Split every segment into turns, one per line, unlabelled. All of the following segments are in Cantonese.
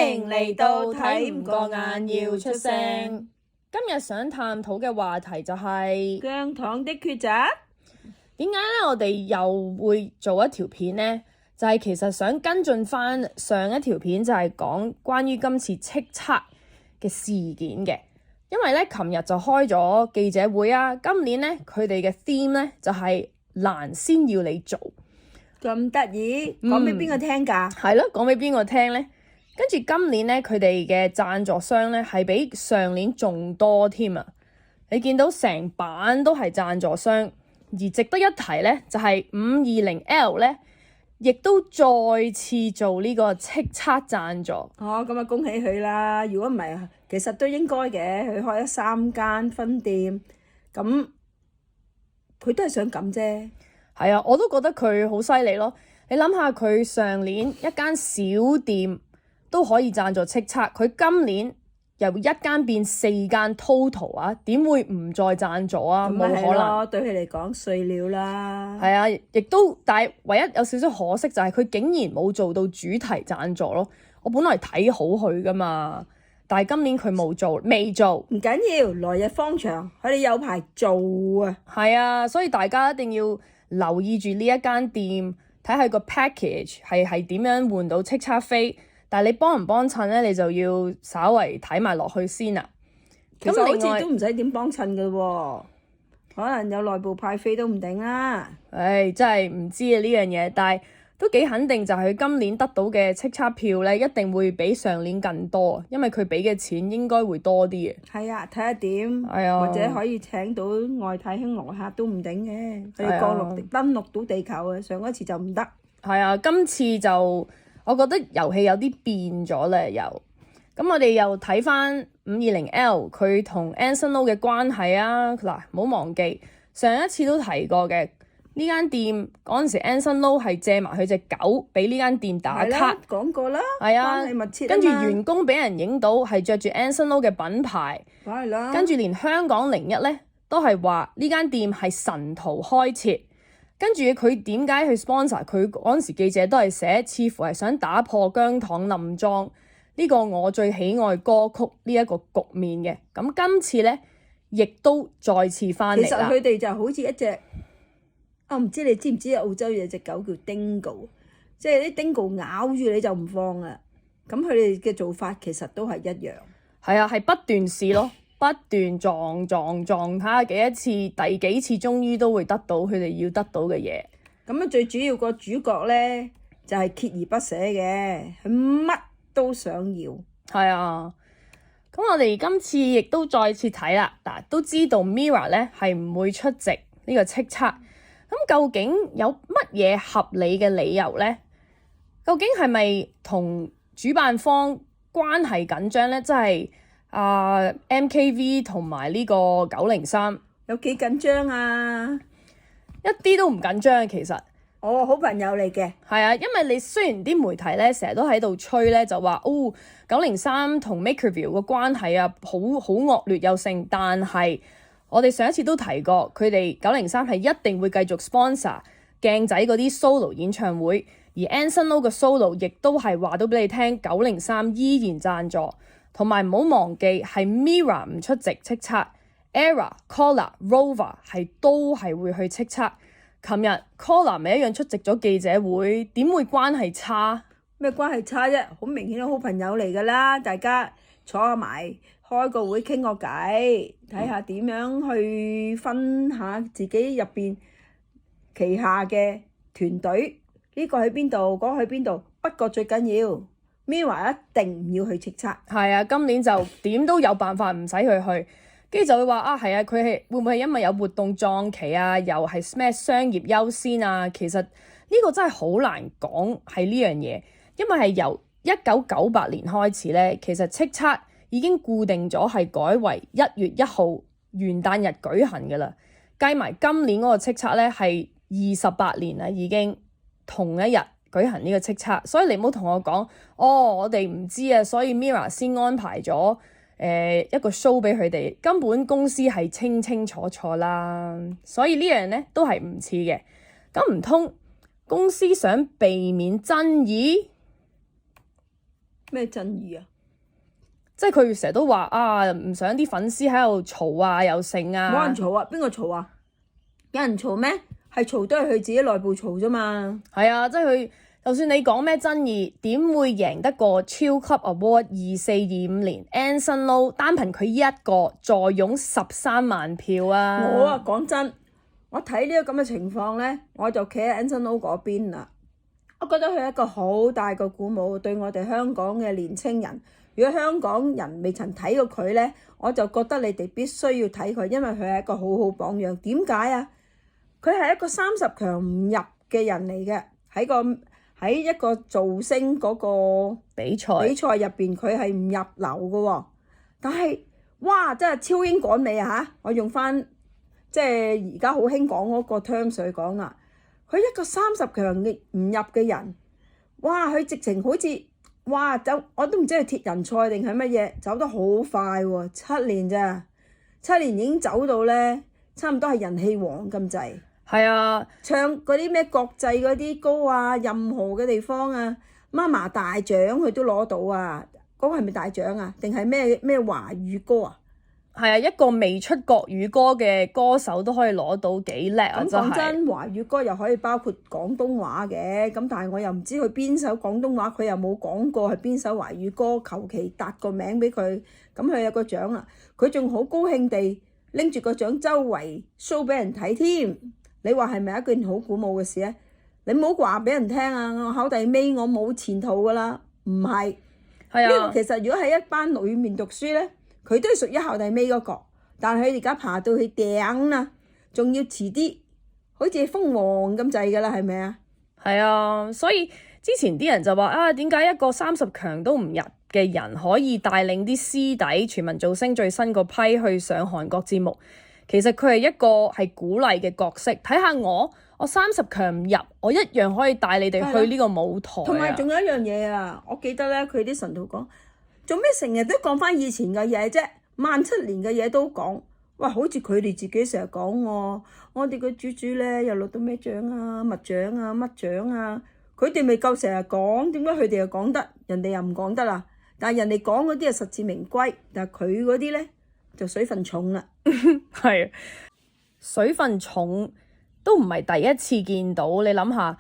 迎嚟到睇唔過眼要出聲。
今日想探討嘅話題就係
姜糖的抉擇。
點解咧？我哋又會做一條片呢？就係其實想跟進翻上一條片，就係講關於今次叱咤嘅事件嘅。因為咧，琴日就開咗記者會啊。今年咧，佢哋嘅 theme 咧就係難先要你做。
咁得意，講俾邊個聽㗎？
係咯，講俾邊個聽呢？跟住今年咧，佢哋嘅贊助商咧係比上年仲多添啊！你見到成版都係贊助商，而值得一提咧就係 520L 咧，亦都再次做呢個叱咤贊助。
哦，咁啊恭喜佢啦！如果唔係，其實都應該嘅。佢開咗3間分店，咁佢都係想咁啫。
係啊，我都覺得佢好犀利咯！你諗下，佢上年一間小店都可以贊助叱咤，佢今年由一間變4間 total 啊，點會唔再贊助啊？冇可能。
對佢嚟講碎料啦。
係啊，亦都，但係唯一有少少可惜就係佢竟然冇做到主題贊助咯。我本來睇好佢噶嘛，但係今年佢冇做，未做。
唔緊要，來日方長，佢哋有排做啊。
係啊，所以大家一定要留意住呢一間店，睇下個 package 係點樣換到叱咤飛。但係你幫唔幫襯咧，你就要稍微睇埋落去先啦。
其實好似都唔使點幫襯嘅喎，可能有內部派飛都唔定啦。
唉，真係唔知啊呢樣嘢，但係都幾肯定就係佢今年得到嘅叱咤票咧，一定會比上年更多，因為佢俾嘅錢應該會多啲嘅。
係啊，睇下點，
係啊，
或者可以請到外太空來客都唔定嘅，佢哋降落登陸到地球啊！上一次就唔得。
係啊，今次就我覺得遊戲有啲變咗咧，又咁我哋又睇翻 520L 佢同 Anson Lo 嘅關係啊。嗱，唔好忘記上一次都提過嘅。呢間店嗰陣時 Anson Lo 係借埋佢隻狗俾呢間店打卡，
講過啦。
係啊，
關係密切啊嘛。
跟住員工俾人影到係着住 Anson Lo 嘅品牌，
梗係啦。
跟住連香港01咧都係話呢間店係神徒開設。跟住佢點解去 sponsor 佢嗰陣時記者都係寫，似乎係想打破姜糖冧莊呢個我最喜愛歌曲呢一個局面嘅。咁今次咧亦都再次翻嚟啦。
其實佢哋就好似一隻，我唔知你知唔知澳洲有隻狗叫 Dingo， 即係啲 Dingo 咬住你就唔放啊。咁佢哋嘅做法其實都係一樣。
係啊，係不斷試咯。不斷撞，睇下幾多次，第幾次終於都會得到佢哋要得到嘅嘢。
咁啊，最主要個主角咧就係鍥而不捨嘅，佢乜都想要。係
啊，咁我哋今次亦都再次睇啦。嗱，都知道 Mirror 咧係唔會出席呢個叱咤。咁究竟有乜嘢合理嘅理由咧？究竟係咪同主辦方關係緊張咧？即係MKV 同埋呢個903
有幾緊張啊？
一啲都唔緊張，其實。
好朋友嚟嘅。
係啊，因為你雖然啲媒體咧成日都喺度吹咧，就話903同 Makerville 個關係啊，好惡劣又盛，但係我哋上一次都提過，佢哋903係一定會繼續 sponsor 鏡仔嗰啲 solo 演唱會，而 Anson Lo 嘅 solo 亦都係話到俾你聽，903依然贊助。同埋唔好忘記係 Mirror 唔出席叱咤 ，Era、Collar、Rover 都係會去叱咤。琴日 Collar 咪一樣出席咗記者會，點會關係差？
咩關係差啫？好明顯好朋友嚟㗎啦，大家坐埋開個會傾個偈，睇下點樣去分下自己入邊旗下嘅團隊，呢個去邊度，嗰個去邊度。不過最緊要。Mirror 一定唔要去叱咤。
係啊，今年就點都有辦法唔使佢去，跟住就會話係啊，佢係會唔會係因為有活動撞期啊，又係咩商業優先啊？其實呢個真係好難講係呢樣嘢，因為係由1998年開始咧，其實叱咤已經固定咗係改為1月1號元旦日舉行㗎啦。計埋今年嗰個叱咤咧係28年啦，已經同一日舉行呢個叱咤，所以你唔好同我講，我哋唔知啊，所以 Mirror 先安排咗一個 show 俾佢哋，根本公司係清清楚楚啦，所以呢樣咧都係唔似嘅。咁唔通公司想避免爭議？
咩爭議啊？
即係佢成日都話啊，唔想啲粉絲喺度嘈啊，又剩啊。
冇人嘈啊，邊個嘈啊？有人嘈咩？係嘈都係佢自己內部嘈啫嘛。
係啊，即係佢就算你講咩爭議，點會贏得過超級 Award 2425年 Anson Lo 單憑佢一個坐擁13萬票啊！
我啊講真，我睇呢個咁嘅情況咧，我就企喺 Anson Lo 嗰邊啦。我覺得佢係一個好大嘅鼓舞，對我哋香港嘅年青人。如果香港人未曾睇過佢咧，我就覺得你哋必須要睇佢，因為佢係一個好好榜樣。點解啊？佢係一個30強唔入嘅人嚟嘅，喺一個造星嗰個
比賽
入邊，佢係唔入流嘅喎。但係哇，真係超英趕美啊嚇！我用翻即係而家好興講嗰個 terms 去講啦。佢一個30強嘅唔入嘅人，哇！佢直情好似哇走，我都唔知係鐵人賽定係乜嘢，走得好快喎！7年咋，7年已經走到咧，差唔多係人氣王咁滯。
係啊，
唱嗰啲咩國際嗰啲歌啊，任何嘅地方啊，媽媽大獎佢都攞到啊！嗰個係咪大獎啊？定係咩華語歌啊？
係啊，一個未出國語歌嘅歌手都可以攞到幾叻啊！
咁講真，華語歌又可以包括廣東話嘅，咁但係我又唔知佢邊首廣東話，佢又冇講過係邊首華語歌，求其搭個名俾佢，咁佢有個獎啦。佢仲好高興地拎住個獎周圍 show 俾人睇添。你話係咪一件好鼓舞嘅事咧？你唔好話俾人聽啊！我考第尾，我冇前途噶啦，唔係。
係啊，
呢個其實如果喺一班裏面讀書咧，佢都係屬於考第尾嗰個，但係佢而家爬到去頂啦，仲要遲啲，好似蜂王咁滯噶啦，係咪啊？
係啊，所以之前啲人就話啊，點解一個30強都唔入嘅人可以帶領啲師弟全民造星最新個批去上韓國節目？其實佢係一個係鼓勵嘅角色，睇下我30強唔入，我一樣可以帶你哋去呢個舞台。
同埋仲有一樣嘢啊，我記得咧，佢啲神徒講，做咩成日都講翻以前嘅嘢啫？萬7年嘅嘢都講，哇！好似佢哋自己成日講我哋個豬豬咧又攞到咩獎啊、物獎啊、乜獎啊，佢哋未夠成日講，點解佢哋又講得，人哋又唔講得啦？但係人哋講嗰啲係實至名歸，但係佢嗰啲咧就水分重啦。
係水分重都唔係第一次見到，你諗下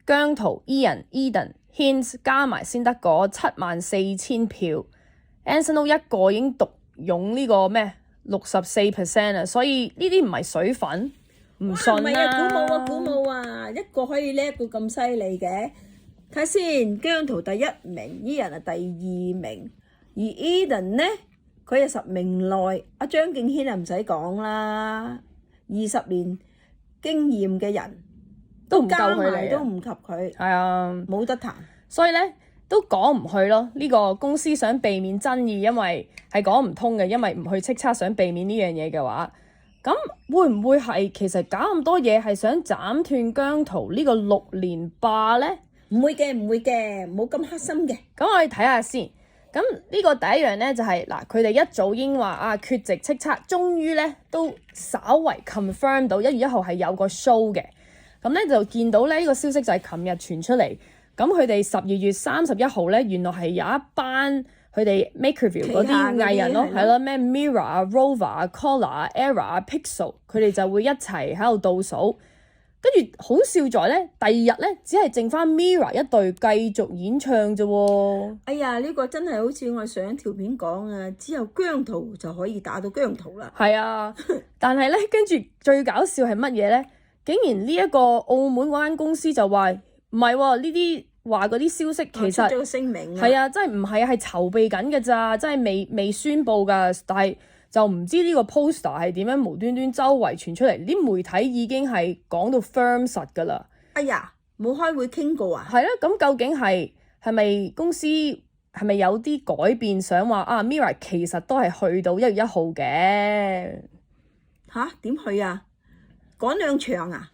姜濤、Ian、Eden、Hints 加埋先得嗰74,000票 Anson Lo 一個已經獨擁呢個咩64% 啊，所以呢啲唔係水分，唔信啦。
唔係啊，鼓舞啊！一個可以叻到咁犀利嘅，睇先姜濤第1名，Ian係第2名，而 Eden 呢？佢係10名內，阿張敬軒啊唔使講啦，20年經驗嘅人
都唔夠佢嚟，
都唔及佢，
係啊，
冇得談。
所以咧都講唔去咯。呢個公司想避免爭議，因為係講唔通嘅，因為唔去叱咤想避免呢樣嘢嘅話，咁會唔會係其實搞咁多嘢係想斬斷姜濤呢個6連霸咧？
唔會嘅，冇咁黑心嘅。
咁我哋睇下先。咁呢個第一樣咧就係嗱，佢哋一早已經話啊缺席叱咤，終於咧都稍為 confirm 到1月1號係有個 show 嘅。咁咧就見到咧呢個消息就係琴日傳出嚟。咁佢哋12月31號咧，原來係有一班佢哋 Makerville 嗰啲藝人咯，係咯，咩 Mirror 啊、Rover 啊、Collar 啊、Era 啊、Pixel，佢哋就會一齊喺度倒數。跟住好笑在咧，第2日咧只係剩翻 Mirror 一隊繼續演唱啫喎。
哎呀，呢個真係好似我上一條片講啊，只有姜濤就可以打到姜濤啦。
係啊，但係咧跟住最搞笑係乜嘢咧？竟然呢一個澳門嗰間公司就話唔係喎，呢啲話嗰啲消息其實
出咗個聲明
係啊，真係唔係係籌備緊嘅咋，真係未宣佈㗎，但係就唔知呢個 poster 係點樣無端端周圍傳出嚟，啲媒體已經係講到 firm 實㗎啦。
哎呀，冇開會傾過啊？
係啦，咁究竟係咪公司係咪有啲改變，想話啊 Mirror 其實都係去到1月1號嘅？
吓？點去啊？趕兩場啊？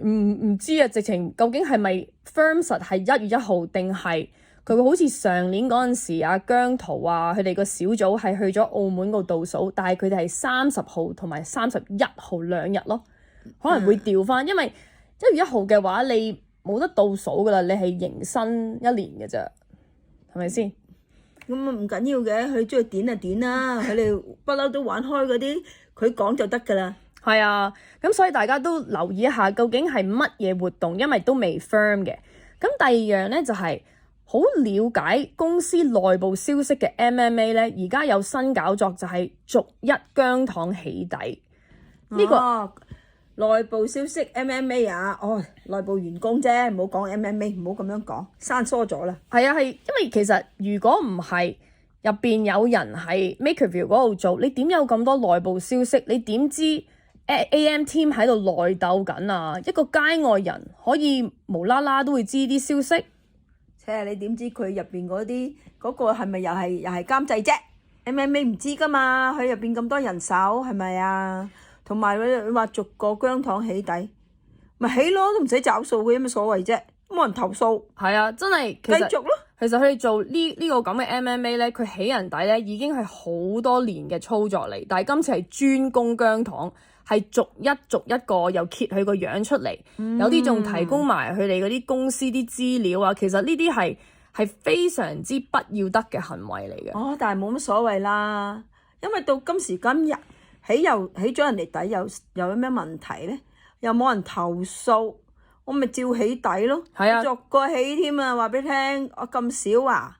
唔知啊，直情究竟係咪 firm 實係1月1號，定係佢會好似上年嗰陣時啊姜濤啊佢哋個小組係去咗澳門個倒數，但係佢哋係30號同埋31號2日咯，可能會調翻，因為1月1號嘅話你冇得倒數噶啦，你係迎新1年嘅咋，係咪先？
咁啊唔緊要嘅，佢中意點就點啦，佢哋不嬲都玩開嗰啲，佢講就得㗎啦。
係啊，咁所以大家都留意一下，究竟係乜嘢活動，因為都未 firm 嘅。咁第二樣咧就係好了解公司內部消息嘅 MMA 咧，而家有新搞作就係逐一姜糖起底。呢個
內部消息 MMA 啊，內部員工啫，唔好講 MMA，唔好咁樣講，生疏咗啦。
係啊，係因為其實如果唔係入邊有人喺 Makerville 嗰度做，你點有咁多內部消息？你點知 AM team 喺度內鬥緊啊？一個街外人可以無啦啦都會知啲消息？
你點知佢入邊嗰個係咪又係監製啫 ？MMA 唔知㗎嘛，佢入邊咁多人手係咪啊？同埋你話逐個姜糖起底，咪起咯，都唔使找數嘅，有乜所謂啫？冇人投訴。
係啊，真係
繼續咯。
其實佢哋做呢個咁嘅 MMA 咧，佢起人底咧已經係好多年嘅操作嚟，但係今次係專攻姜糖，係逐一個又揭佢個樣出嚟，有啲仲提供埋佢哋嗰啲公司啲資料啊。其實呢啲係非常之不要得嘅行為嚟嘅。
但係冇乜所謂啦，因為到今時今日起咗人哋底又有咩問題咧？又冇人投訴。我咪照起底咯，逐個起添啊！話俾你聽，我咁少啊，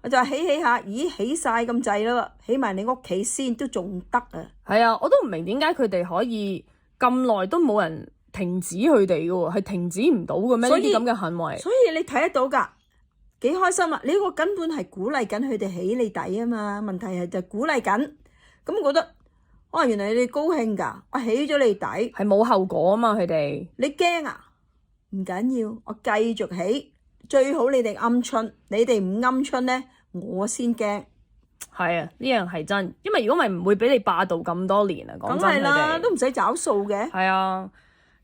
我就起下，咦起晒咁滯咯，起埋你屋企先都仲得啊！
係啊，我都唔明點解佢哋可以咁耐都冇人停止佢哋嘅喎，係停止唔到嘅咩？呢啲咁嘅行為。
所以你睇得到㗎，幾開心啊！你呢個根本係鼓勵緊佢哋起你底啊嘛，問題係就鼓勵緊，咁我覺得原來你哋高興㗎，我起咗你底，
係冇後果啊嘛，佢哋。
你驚啊？唔緊要，我繼續起，最好你哋鵪鶉，你哋唔鵪鶉咧，我先驚。
係啊，呢樣係真，因為如果唔係唔會俾你霸道咁多年啊。講真，
梗係啦，都唔使找數嘅。
係啊，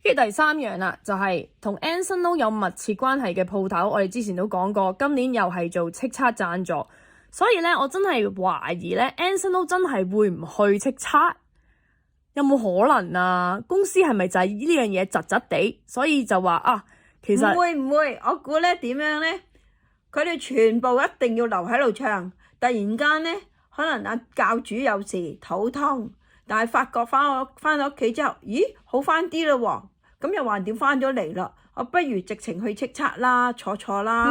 跟住第三樣啦，就係同 Anson Lo 有密切關係嘅鋪頭，我哋之前都講過，今年又係做叱咤贊助，所以咧我真係懷疑咧 Anson Lo 真係會唔去叱咤？有冇可能啊？公司係咪就係呢樣嘢窒窒地，所以就話啊，其實
唔會，我估咧點樣咧？佢哋全部一定要留喺度唱，突然間咧，可能教主有事肚痛，但係發覺翻到屋企之後，咦好翻啲咯喎，咁又橫掂翻咗嚟啦，我不如直情去叱咤啦，坐啦，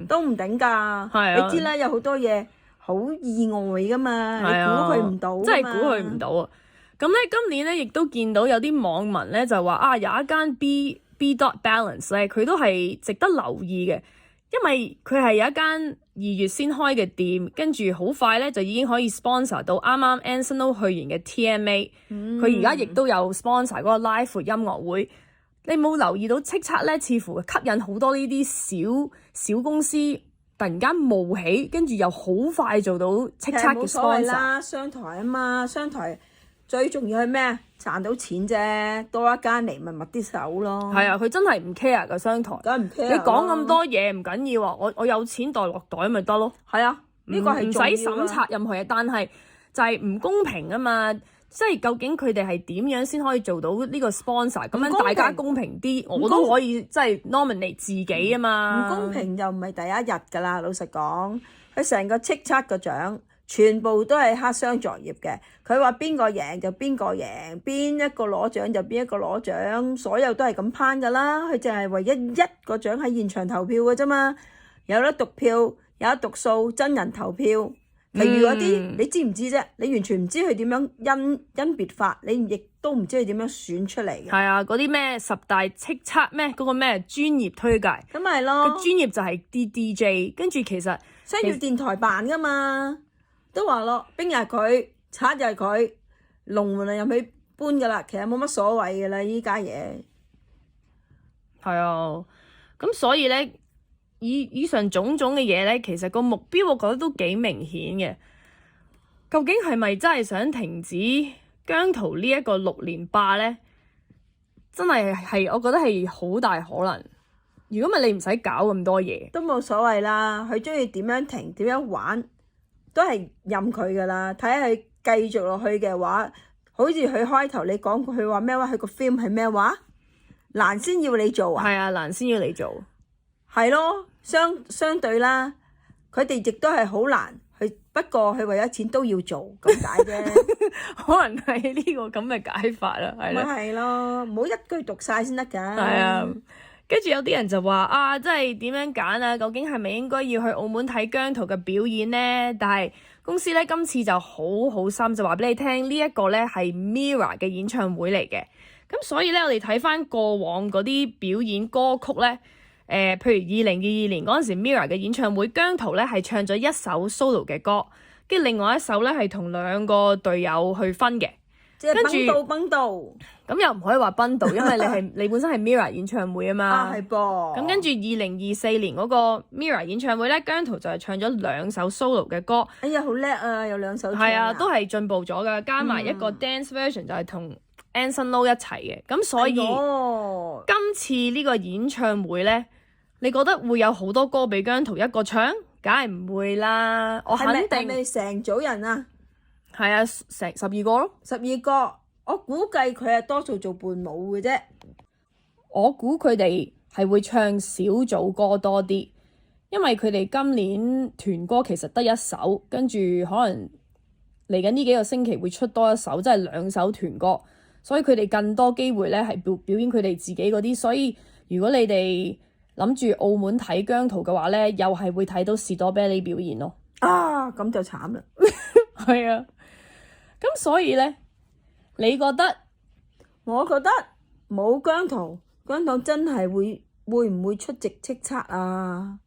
都唔頂㗎。你知啦，有好多嘢好意外噶嘛，你估佢唔到，
真係估佢唔到啊！咁咧，今年咧亦都見到有啲網民咧就話有一間 B Dot Balance 咧，佢都係值得留意嘅，因為佢係有一間2月先開嘅店，跟住好快咧就已經可以 sponsor 到啱啱 Anson Lo 去完嘅 TMA，佢而家亦都有 sponsor 嗰個 live 音樂會。你冇留意到叱咤咧，似乎吸引好多呢啲小公司突然間冒起，跟住又好快做到叱咤嘅 sponsor
啦，商台啊嘛，商台。最重要係咩啊？賺到錢啫，多一間嚟咪密啲手咯。
係啊，佢真係唔 care 個商台。
梗係唔 care。
你講咁多嘢唔緊要啊，我有錢袋落袋咪得咯。
係啊，呢個係
唔使審查任何嘢，但係就係唔公平啊嘛。即係究竟佢哋係點樣先可以做到呢個 sponsor？咁樣大家公平啲，我都可以即係 nominate 自己啊嘛。
唔公平就唔係第一日㗎啦，老實講，佢成個叱咤個獎。全部都係黑箱作業嘅，佢話邊個贏就邊個贏，邊一個攞獎就邊一個攞獎，所有都係咁攀㗎啦。佢淨係唯一個獎喺現場投票嘅啫嘛，有得讀票，有得讀數，真人投票。其餘嗰啲你知唔知啫？你完全唔知佢點樣甄別法，你亦都唔知佢點樣選出嚟嘅。
係啊，嗰啲咩10大叱咤咩嗰個咩專業推介，
咁咪咯。個
專業就係啲 DJ，跟住其實
商業電台辦㗎嘛。都話咯，冰又係佢，賊又係佢，龍門入去搬㗎啦，其實冇乜所謂㗎啦，依家嘢。
係啊，咁所以咧，以上種種嘅嘢咧，其實個目標我覺得都幾明顯嘅。究竟係咪真係想停止姜濤呢一個6連霸咧？真係我覺得係好大可能。如果唔係你唔使搞咁多嘢，
都冇所謂啦。佢中意點樣停，點樣玩。都係任佢㗎啦，睇下佢繼續落去嘅話，好似佢開頭你講佢話咩話，佢個 film 係咩話？難先要你做啊？
係啊，難先要你做。
係咯，相對啦，佢哋亦都係好難去，不過佢為咗錢都要做咁解啫。
可能係呢個咁嘅解法啦，係
咪
啦。
係咯，唔好一句讀晒先得㗎。
係啊，跟住有啲人就話啊，即係點樣揀啊？究竟係咪應該要去澳門睇姜濤嘅表演呢？但係公司咧今次就好好心，就話俾你聽，呢一個咧係 Mirror 嘅演唱會嚟嘅。咁所以咧，我哋睇翻過往嗰啲表演歌曲咧，譬如2022年嗰陣時 Mirror 嘅演唱會，姜濤咧係唱咗一首 solo 嘅歌，跟住另外一首咧係同2個隊友去分嘅。
即係
跟住
崩到，
咁又唔可以話崩到，因為你本身係 Mirror 演唱會啊嘛。
啊係噃。
咁跟住2024年嗰個 Mirror 演唱會咧，姜濤就係唱咗2首 solo 嘅歌。
哎呀，好叻啊！有2首唱。
係啊，都係進步咗㗎，加埋一個 dance version 就係同 Anson Lo 一齊嘅。咁所以今次呢個演唱會咧，你覺得會有好多歌俾姜濤一個唱？梗係唔會啦，我肯定
係咪成組人啊？
係啊，成12個咯。
12個，我估計佢係多數做伴舞嘅啫。
我估佢哋係會唱小組歌多啲，因為佢哋今年團歌其實得1首，跟住可能嚟緊呢幾個星期會出多1首，即係2首團歌，所以佢哋更多機會咧係表演佢哋自己嗰啲。所以如果你哋諗住澳門睇姜濤嘅話咧，又係會睇到士多啤梨表演咯。
啊，咁就慘啦。
係啊，咁所以咧，你覺得？
我覺得冇姜濤，姜濤真係會唔會出席叱咤啊？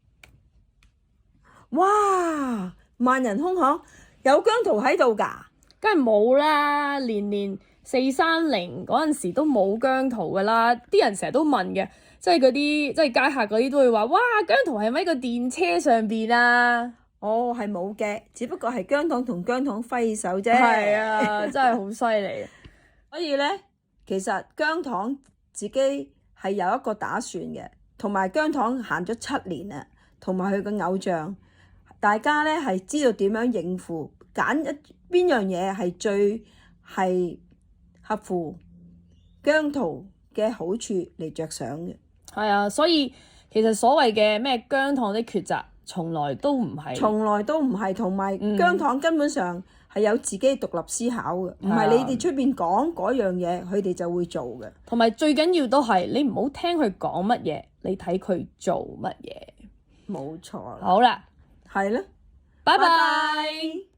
哇！萬人空巷，有姜濤喺度㗎。
梗係冇啦，年430嗰陣時都冇姜濤噶啦，啲人成日都問嘅，即係嗰啲即係街客嗰啲都會話，哇，姜濤係咪喺個電車上邊啊？
哦，係冇嘅，只不過係姜糖同姜糖揮手啫。
係啊，真係好犀利。
所以咧，其實姜糖自己係有一個打算嘅，同埋姜糖行咗7年啦，同埋佢個偶像，大家咧係知道點樣應付，揀邊樣嘢係最係合乎姜濤嘅好處嚟着想嘅。
係啊，所以其實所謂嘅咩姜糖的抉擇，從來都唔係，
同埋姜糖根本上係有自己獨立思考嘅，唔係你哋出邊講嗰樣嘢，佢哋就會做嘅。
同埋最緊要都係你唔好聽佢講乜嘢，你睇佢做乜嘢。
冇錯啦。
好啦，
係啦，
拜拜。